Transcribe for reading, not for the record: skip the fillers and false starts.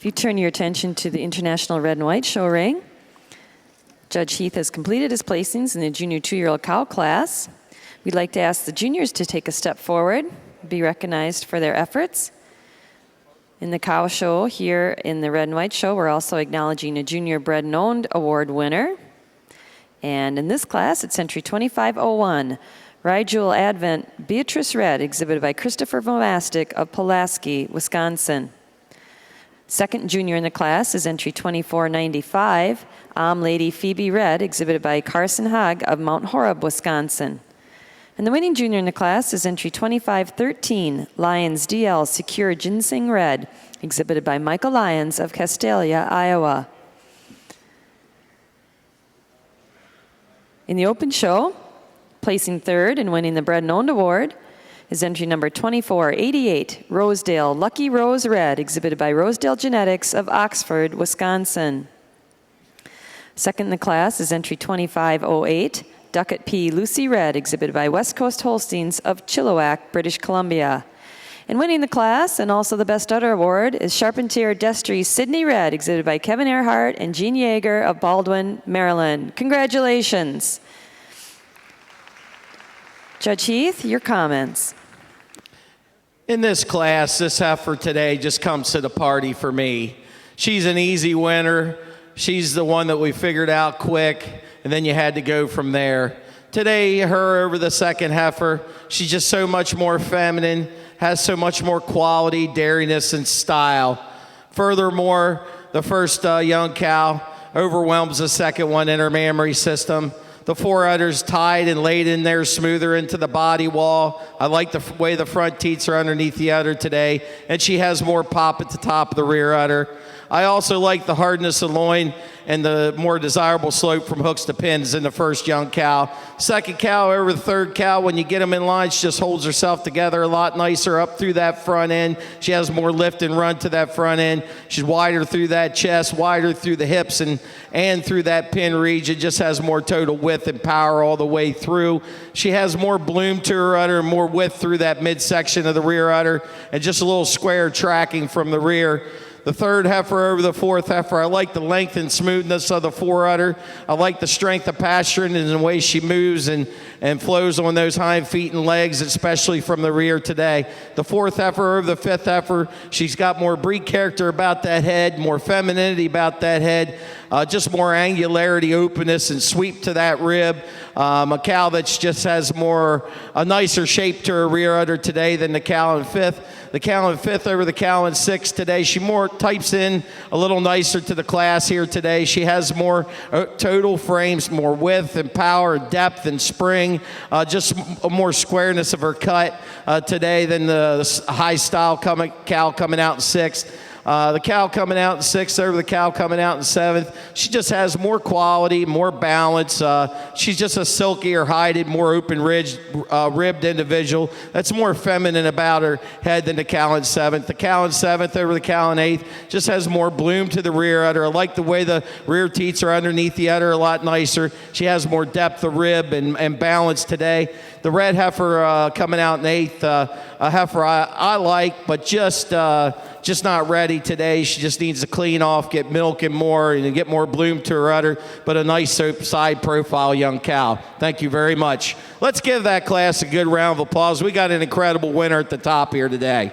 If you turn your attention to the International Red and White Show ring, Judge Heath has completed his placings in the junior 2-year-old cow class. We'd like to ask the juniors to take a step forward, be recognized for their efforts. In the cow show here in the Red and White Show, we're also acknowledging a Junior Bred and Owned Award winner. And in this class, it's entry 2501, Rye Jewel Advent Beatrice Red, exhibited by Christopher Vomastic of Pulaski, Wisconsin. Second junior in the class is entry 2495, Lady Phoebe Red, exhibited by Carson Hogg of Mount Horeb, Wisconsin. And the winning junior in the class is entry 2513, Lions DL Secure Ginseng Red, exhibited by Michael Lyons of Castalia, Iowa. In the open show, placing third and winning the Bred and Owned Award is entry number 2488, Rosedale Lucky Rose Red, exhibited by Rosedale Genetics of Oxford, Wisconsin. Second in the class is entry 2508, Ducat P. Lucy Red, exhibited by West Coast Holsteins of Chilliwack, British Columbia. And winning the class, and also the Best Udder Award, is Charpentier Destry Sydney Red, exhibited by Kevin Earhart and Gene Yeager of Baldwin, Maryland. Congratulations. Judge Heath, your comments. In this class, this heifer today just comes to the party for me. She's an easy winner. She's the one that we figured out quick, and then you had to go from there. Today, her over the second heifer, she's just so much more feminine, has so much more quality, dairiness, and style. Furthermore, the first young cow overwhelms the second one in her mammary system. The four udders tied and laid in there smoother into the body wall. I like the way the front teats are underneath the udder today, and she has more pop at the top of the rear udder. I also like the hardness of loin and the more desirable slope from hooks to pins in the first young cow. Second cow over the third cow, when you get them in line, she just holds herself together a lot nicer up through that front end. She has more lift and run to that front end. She's wider through that chest, wider through the hips and through that pin region. Just has more total width and power all the way through. She has more bloom to her udder and more width through that midsection of the rear udder, and just a little square tracking from the rear. The third heifer over the fourth heifer, I like the length and smoothness of the fore udder. I like the strength of pasturing and the way she moves and flows on those hind feet and legs, especially from the rear today. The fourth heifer over the fifth heifer, she's got more breed character about that head, more femininity about that head, just more angularity, openness, and sweep to that rib. A cow that just has a nicer shape to her rear udder today than the cow in fifth. The cow in fifth over the cow in sixth today. She more types in a little nicer to the class here today. She has more total frames, more width and power, depth and spring, just more squareness of her cut today than the high style cow coming out in sixth. The cow coming out in sixth over the cow coming out in seventh. She just has more quality, more balance. She's just a silkier, hided, more open ribbed individual. That's more feminine about her head than the cow in seventh. The cow in seventh over the cow in eighth just has more bloom to the rear udder. I like the way the rear teats are underneath the udder a lot nicer. She has more depth of rib and balance today. The red heifer coming out in eighth, a heifer I like, but just not ready today. She just needs to clean off, get milk and more, and get more bloom to her udder, but a nice side profile young cow. Thank you very much. Let's give that class a good round of applause. We got an incredible winner at the top here today.